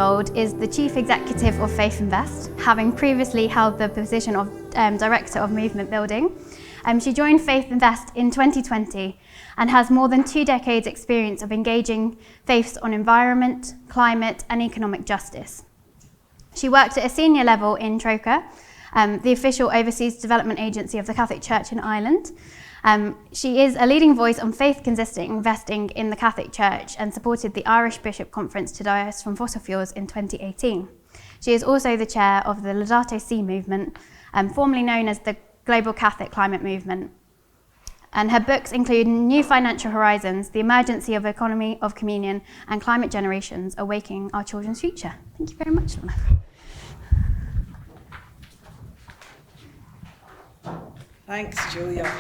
Gold is the Chief Executive of FaithInvest, having previously held the position of Director of Movement Building. She joined FaithInvest in 2020 and has more than 2 decades experience of engaging faiths on environment, climate and economic justice. She worked at a senior level in Troca, the official overseas development agency of the Catholic Church in Ireland. She is a leading voice on faith-consistent investing in the Catholic Church and supported the Irish Bishop Conference to divest from fossil fuels in 2018. She is also the chair of the Laudato Si movement, formerly known as the Global Catholic Climate Movement. And her books include New Financial Horizons, The Emergency of Economy of Communion, and Climate Generations, Awakening Our Children's Future. Thank you very much, Lorna. Thanks, Julia.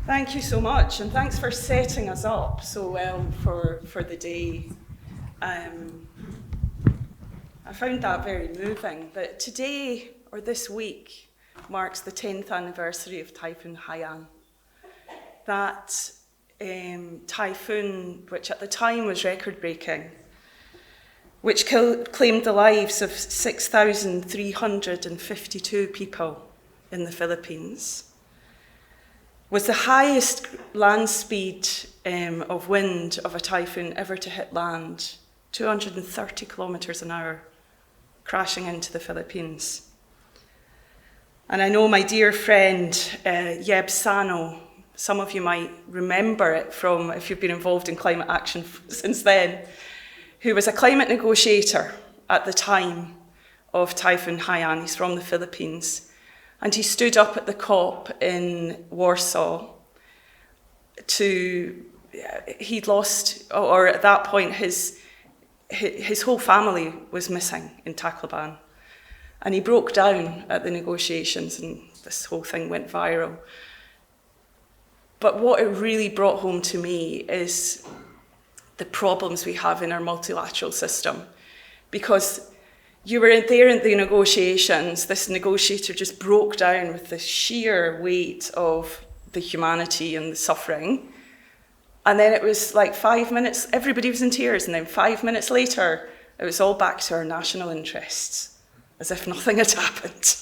Thank you so much, and thanks for setting us up so well for the day. I found that very moving, but today, or this week, marks the 10th anniversary of Typhoon Haiyan. That typhoon, which at the time was record-breaking, which claimed the lives of 6,352 people in the Philippines, was the highest land speed of wind of a typhoon ever to hit land, 230 kilometers an hour, crashing into the Philippines. And I know my dear friend, Yeb Sano, some of you might remember it from if you've been involved in climate action since then, who was a climate negotiator at the time of Typhoon Haiyan. He's from the Philippines. And he stood up at the COP in Warsaw he'd lost, or at that point, his whole family was missing in Tacloban. And he broke down at the negotiations and this whole thing went viral. But what it really brought home to me is the problems we have in our multilateral system. Because you were there in the negotiations, this negotiator just broke down with the sheer weight of the humanity and the suffering. And then it was like 5 minutes, everybody was in tears, and then 5 minutes later, it was all back to our national interests, as if nothing had happened.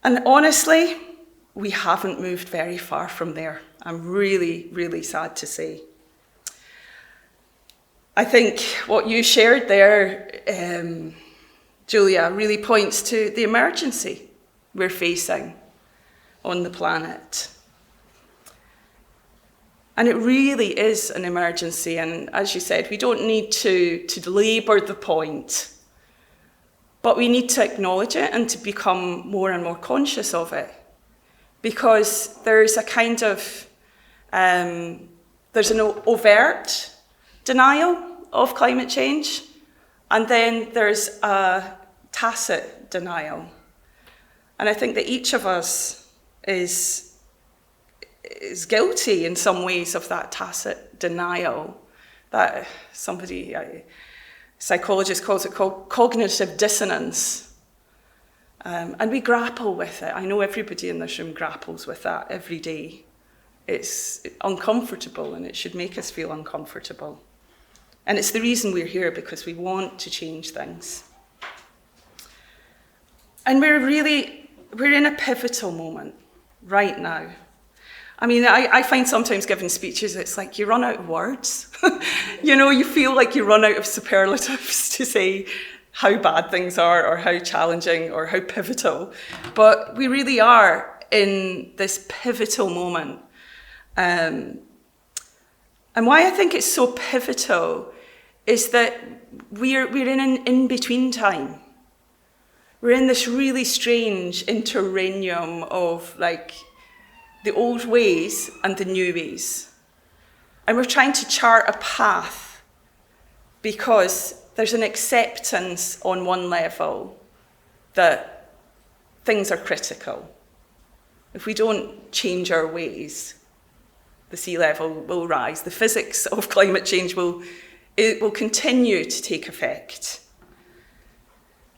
And honestly, we haven't moved very far from there. I'm really, really sad to say. I think what you shared there, Julia, really points to the emergency we're facing on the planet. And it really is an emergency. And as you said, we don't need to labour the point, but we need to acknowledge it and to become more and more conscious of it. Because there's a kind of, there's an overt denial of climate change, and then there's a tacit denial. And I think that each of us is guilty in some ways of that tacit denial, that somebody, a psychologist calls it cognitive dissonance. And we grapple with it. I know everybody in this room grapples with that every day. It's uncomfortable and it should make us feel uncomfortable. And it's the reason we're here, because we want to change things. And we're in a pivotal moment right now. I mean, I find sometimes giving speeches, it's like you run out of words. You feel like you run out of superlatives to say how bad things are or how challenging or how pivotal. But we really are in this pivotal moment. And why I think it's so pivotal is that we're in an in-between time. We're in this really strange interregnum of like the old ways and the new ways. And we're trying to chart a path because there's an acceptance on one level that things are critical. If we don't change our ways, the sea level will rise. The physics of climate change will continue to take effect.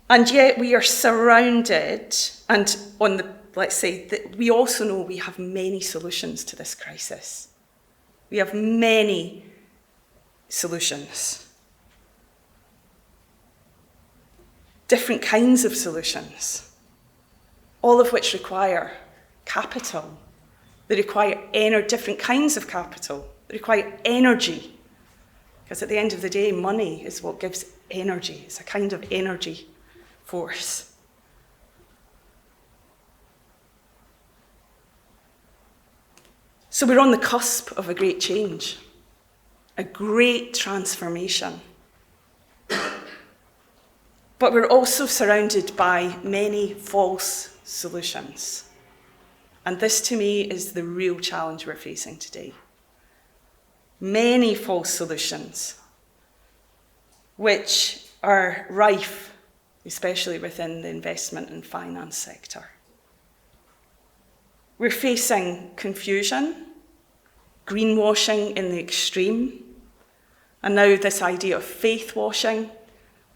And yet we are surrounded, and on the, let's say, we also know we have many solutions to this crisis. We have many solutions. Different kinds of solutions, all of which require capital. They require different kinds of capital. They require energy. Because at the end of the day, money is what gives energy. It's a kind of energy force. So we're on the cusp of a great change, a great transformation. But we're also surrounded by many false solutions. And this, to me, is the real challenge we're facing today. Many false solutions, which are rife, especially within the investment and finance sector. We're facing confusion, greenwashing in the extreme, and now this idea of faith washing,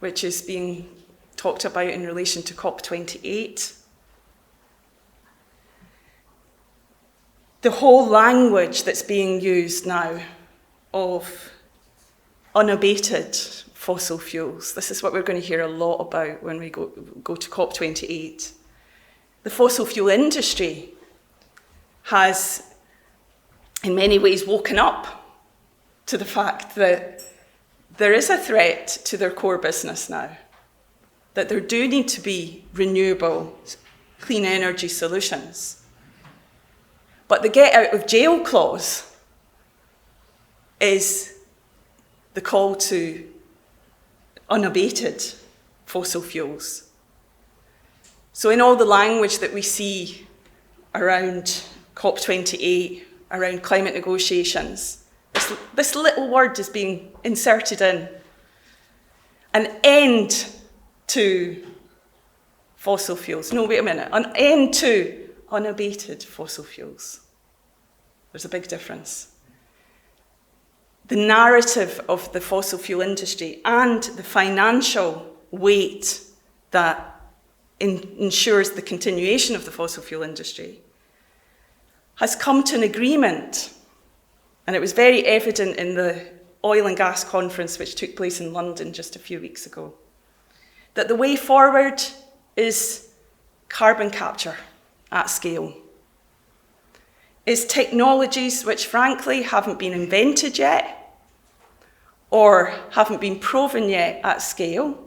which is being talked about in relation to COP28. The whole language that's being used now of unabated fossil fuels. This is what we're going to hear a lot about when we go to COP28. The fossil fuel industry has, in many ways, woken up to the fact that there is a threat to their core business now, that there do need to be renewable, clean energy solutions. But the get out of jail clause is the call to unabated fossil fuels. So in all the language that we see around COP28, around climate negotiations, this little word is being inserted in. An end to fossil fuels. No, wait a minute. An end to unabated fossil fuels. There's a big difference. The narrative of the fossil fuel industry and the financial weight that ensures the continuation of the fossil fuel industry has come to an agreement, and it was very evident in the oil and gas conference which took place in London just a few weeks ago, that the way forward is carbon capture at scale, is technologies which frankly haven't been invented yet or haven't been proven yet at scale,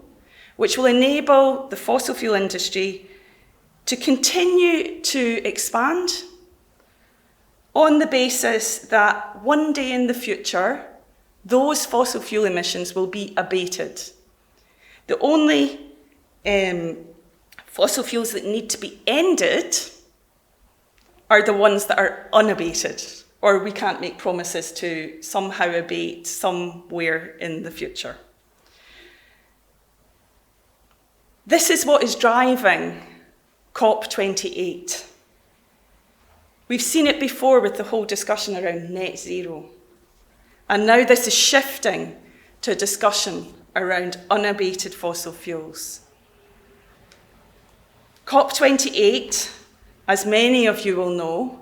which will enable the fossil fuel industry to continue to expand on the basis that one day in the future, those fossil fuel emissions will be abated. The only fossil fuels that need to be ended are the ones that are unabated, or we can't make promises to somehow abate somewhere in the future. This is what is driving COP28. We've seen it before with the whole discussion around net zero. And now this is shifting to a discussion around unabated fossil fuels. COP28, as many of you will know,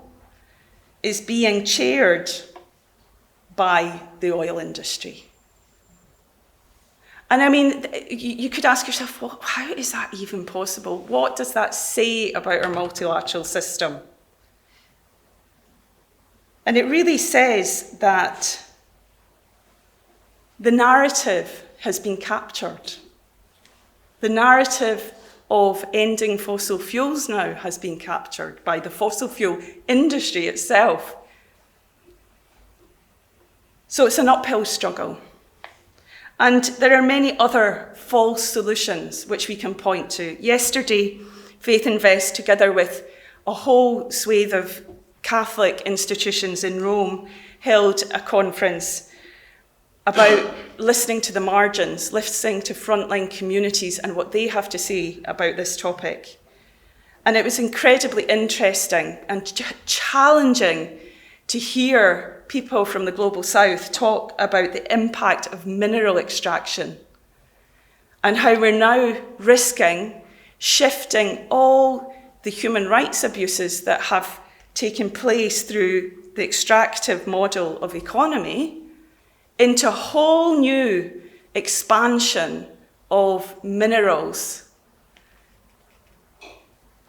is being chaired by the oil industry. And I mean, you could ask yourself, well, how is that even possible? What does that say about our multilateral system? And it really says that the narrative has been captured. The narrative of ending fossil fuels now has been captured by the fossil fuel industry itself. So it's an uphill struggle. And there are many other false solutions which we can point to. Yesterday, FaithInvest, together with a whole swathe of Catholic institutions in Rome, held a conference about listening to the margins, listening to frontline communities and what they have to say about this topic. And it was incredibly interesting and challenging to hear people from the Global South talk about the impact of mineral extraction and how we're now risking shifting all the human rights abuses that have taken place through the extractive model of economy into a whole new expansion of minerals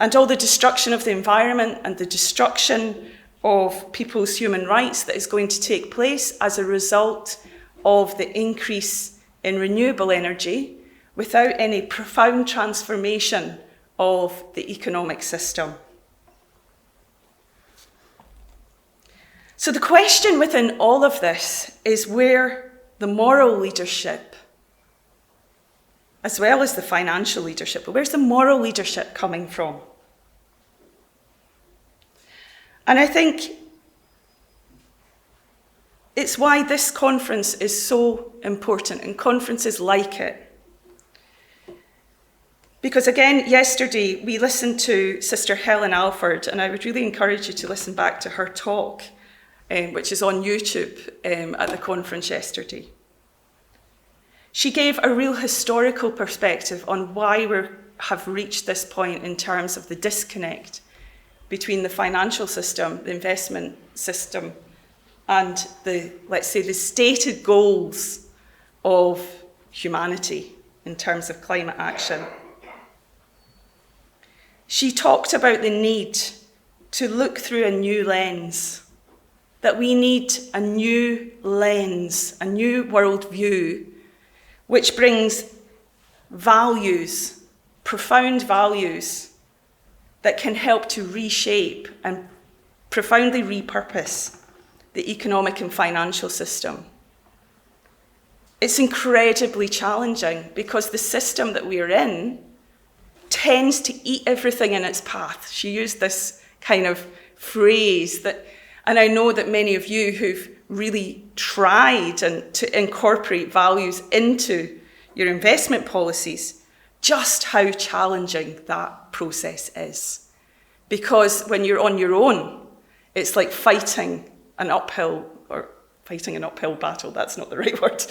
and all the destruction of the environment and the destruction of people's human rights that is going to take place as a result of the increase in renewable energy without any profound transformation of the economic system. So the question within all of this is where the moral leadership, as well as the financial leadership, but where's the moral leadership coming from? And I think it's why this conference is so important, and conferences like it. Because again, yesterday we listened to Sister Helen Alford, and I would really encourage you to listen back to her talk, which is on YouTube at the conference yesterday. She gave a real historical perspective on why we have reached this point in terms of the disconnect between the financial system, the investment system, and let's say, the stated goals of humanity in terms of climate action. She talked about the need to look through a new lens, that we need a new lens, a new worldview, which brings values, profound values, that can help to reshape and profoundly repurpose the economic and financial system. It's incredibly challenging because the system that we are in tends to eat everything in its path. She used this kind of phrase and I know that many of you who've really tried to incorporate values into your investment policies, just how challenging that process is. Because when you're on your own, it's like fighting an uphill battle, that's not the right word.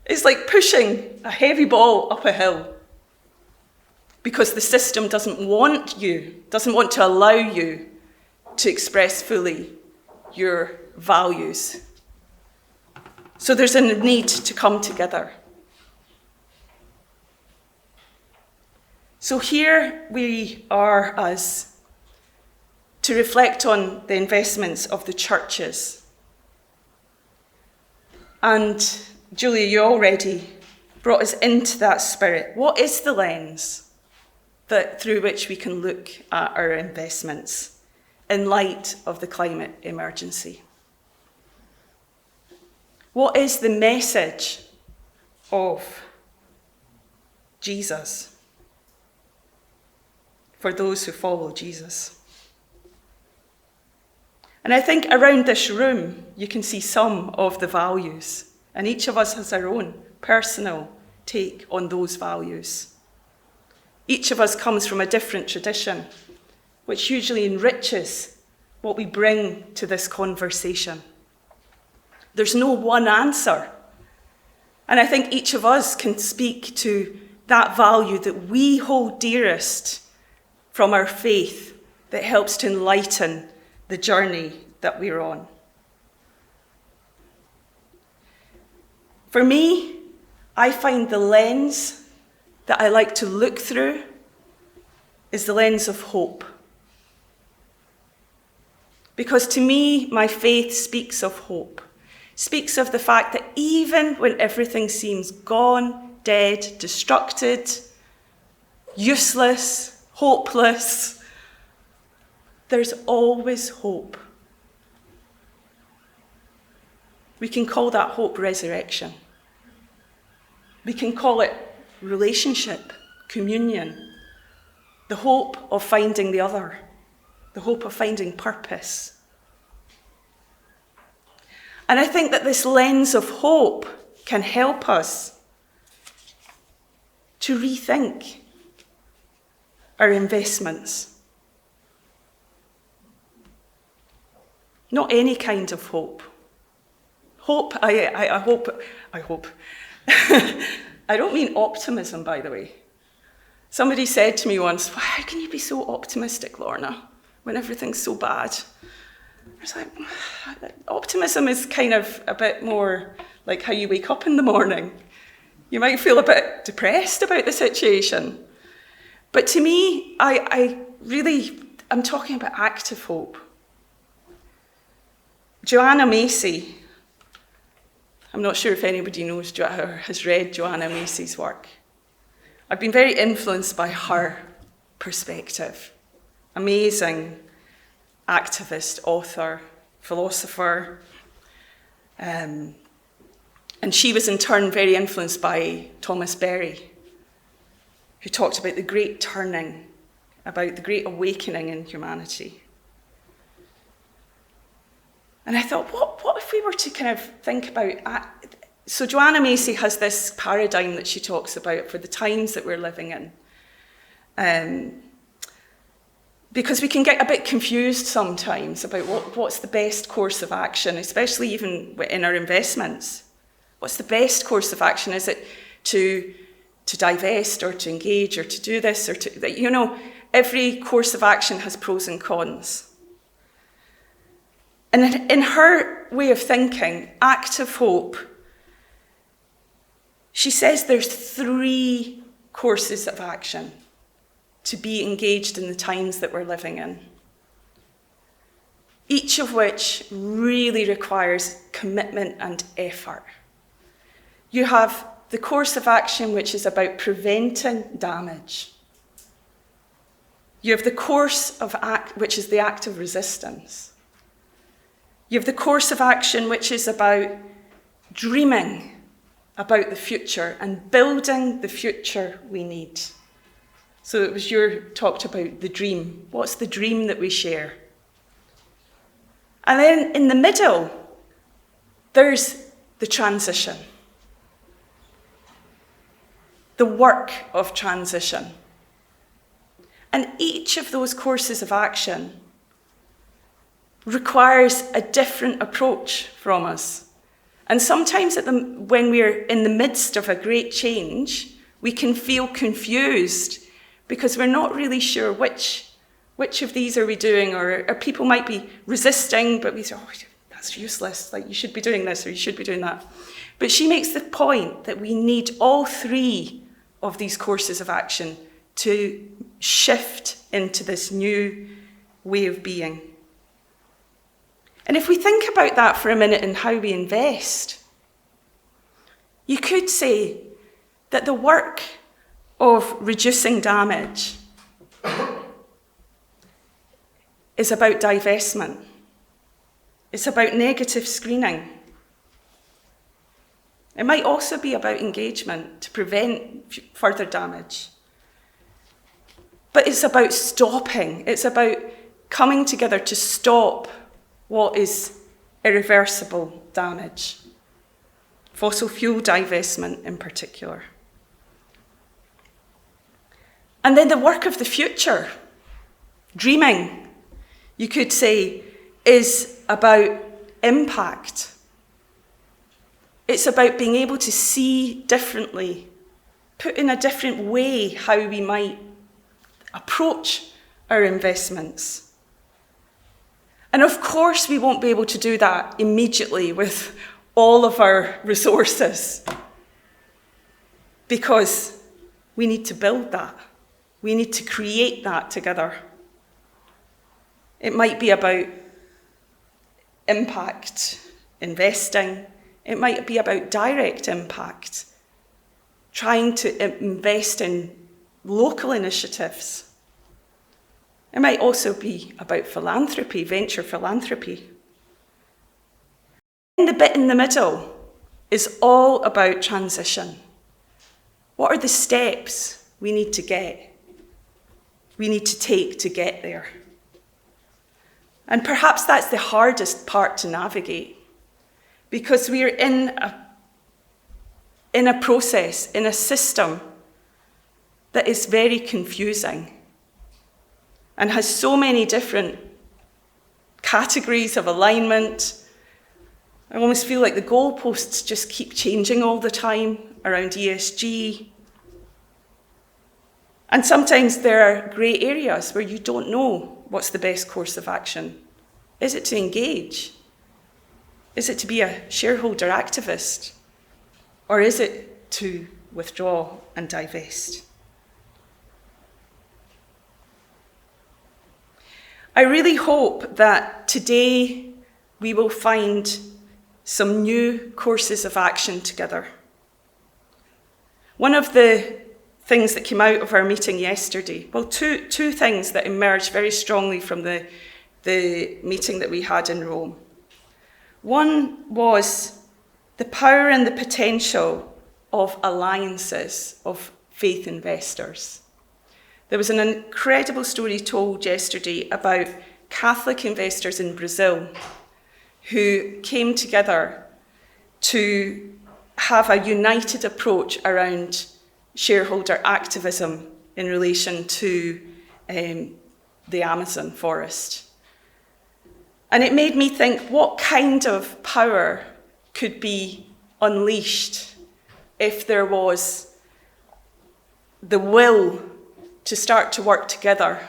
It's like pushing a heavy ball up a hill because the system doesn't want to allow you to express fully your values. So there's a need to come together. So here we are to reflect on the investments of the churches. And Julia, you already brought us into that spirit. What is the lens through which we can look at our investments in light of the climate emergency? What is the message of Jesus for those who follow Jesus? And I think around this room, you can see some of the values, and each of us has our own personal take on those values. Each of us comes from a different tradition, which usually enriches what we bring to this conversation. There's no one answer. And I think each of us can speak to that value that we hold dearest from our faith that helps to enlighten the journey that we're on. For me, I find the lens that I like to look through is the lens of hope. Because to me, my faith speaks of hope, speaks of the fact that even when everything seems gone, dead, destructed, useless, hopeless, there's always hope. We can call that hope resurrection. We can call it relationship, communion, the hope of finding the other, the hope of finding purpose. And I think that this lens of hope can help us to rethink our investments. Not any kind of hope. Hope, I hope. I don't mean optimism, by the way. Somebody said to me once, how can you be so optimistic, Lorna, when everything's so bad? I was like, optimism is kind of a bit more like how you wake up in the morning. You might feel a bit depressed about the situation. But to me, I'm talking about active hope. Joanna Macy, I'm not sure if anybody knows or has read Joanna Macy's work. I've been very influenced by her perspective. Amazing activist, author, philosopher. And she was in turn very influenced by Thomas Berry, who talked about the great turning, about the great awakening in humanity. And I thought, what if we were to kind of think about... So Joanna Macy has this paradigm that she talks about for the times that we're living in. Because we can get a bit confused sometimes about what's the best course of action, especially even in our investments. What's the best course of action? Is it to divest or to engage or to do this or to... every course of action has pros and cons. And in her way of thinking, active hope, she says there's 3 courses of action to be engaged in the times that we're living in, each of which really requires commitment and effort. You have the course of action which is about preventing damage. You have the course of which is the act of resistance. You have the course of action which is about dreaming about the future and building the future we need. So it was talked about the dream. What's the dream that we share? And then in the middle, there's the transition. The work of transition. And each of those courses of action requires a different approach from us. And sometimes when we're in the midst of a great change, we can feel confused because we're not really sure which of these are we doing, or people might be resisting, but we say, oh, that's useless, like you should be doing this or you should be doing that. But she makes the point that we need all 3 of these courses of action to shift into this new way of being. And if we think about that for a minute and how we invest, you could say that the work of reducing damage is about divestment. It's about negative screening. It might also be about engagement to prevent further damage. But it's about stopping. It's about coming together to stop what is irreversible damage. Fossil fuel divestment in particular. And then the work of the future, dreaming, you could say, is about impact. It's about being able to see differently, put in a different way how we might approach our investments. And of course, we won't be able to do that immediately with all of our resources, because we need to build that. We need to create that together. It might be about impact, investing. It might be about direct impact, trying to invest in local initiatives. It might also be about philanthropy, venture philanthropy. And the bit in the middle is all about transition. What are the steps we need to take to get there? And perhaps that's the hardest part to navigate, because we're in a process, in a system that is very confusing and has so many different categories of alignment. I almost feel like the goalposts just keep changing all the time around ESG. And sometimes there are grey areas where you don't know what's the best course of action Is it to engage? Is it to be a shareholder activist? Or is it to withdraw and divest? I really hope that today we will find some new courses of action together. One of the things that came out of our meeting yesterday, well, two things that emerged very strongly from the meeting that we had in Rome. One was the power and the potential of alliances of faith investors. There was an incredible story told yesterday about Catholic investors in Brazil who came together to have a united approach around shareholder activism in relation to the Amazon forest. And it made me think, what kind of power could be unleashed if there was the will to start to work together,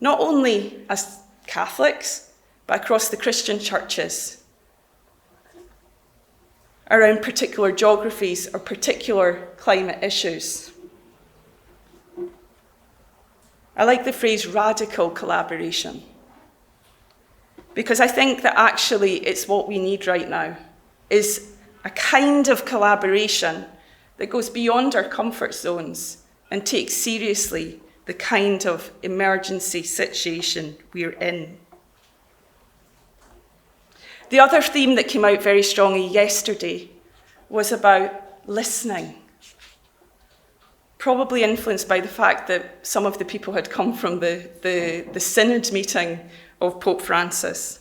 not only as Catholics, but across the Christian churches, around particular geographies or particular climate issues. I like the phrase radical collaboration, because I think that actually it's what we need right now, is a kind of collaboration that goes beyond our comfort zones and takes seriously the kind of emergency situation we're in. The other theme that came out very strongly yesterday was about listening, probably influenced by the fact that some of the people had come from the synod meeting of Pope Francis.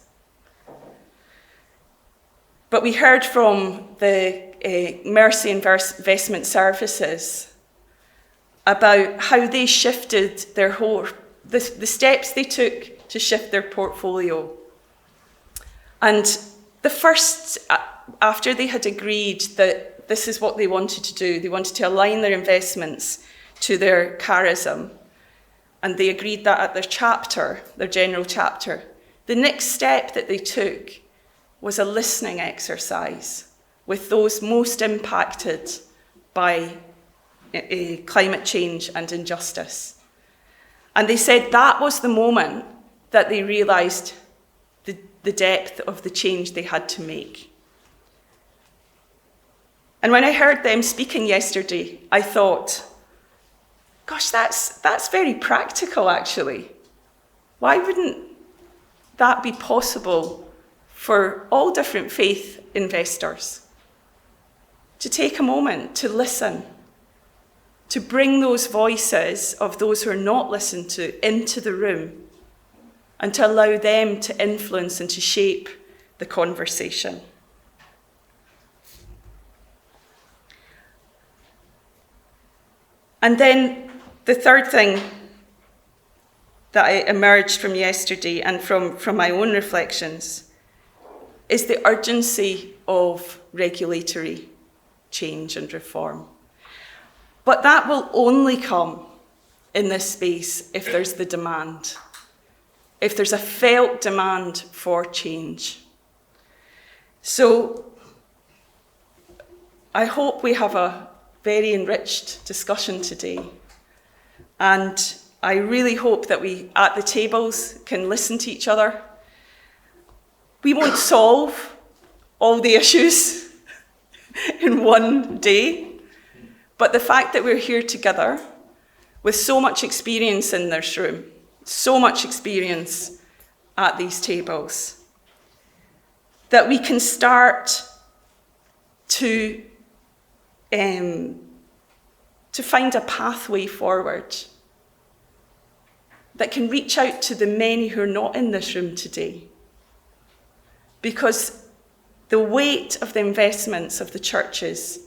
But we heard from the Mercy Investment Services about how they shifted their the steps they took to shift their portfolio. And the first, after they had agreed that this is what they wanted to do, they wanted to align their investments to their charism, and they agreed that at their chapter, their general chapter, the next step that they took was a listening exercise with those most impacted by climate change and injustice. And they said that was the moment that they realised the depth of the change they had to make. And when I heard them speaking yesterday, I thought, gosh, that's very practical, actually. Why wouldn't that be possible for all different faith investors? To take a moment to listen, to bring those voices of those who are not listened to into the room, and to allow them to influence and to shape the conversation. And then the third thing that emerged from yesterday and from my own reflections is the urgency of regulatory change and reform. But that will only come in this space if there's the demand, if there's a felt demand for change. So I hope we have a very enriched discussion today. And I really hope that we, at the tables, can listen to each other. We won't solve all the issues in one day, but the fact that we're here together with so much experience in this room, so much experience at these tables, that we can start to find a pathway forward that can reach out to the many who are not in this room today. Because the weight of the investments of the churches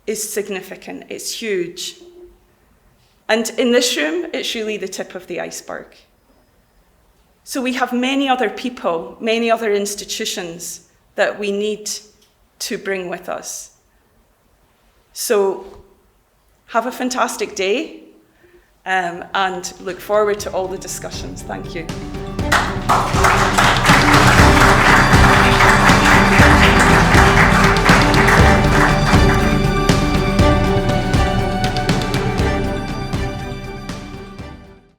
is significant, it's huge. And in this room, it's really the tip of the iceberg. So we have many other people, many other institutions that we need to bring with us. So have a fantastic day and look forward to all the discussions. Thank you.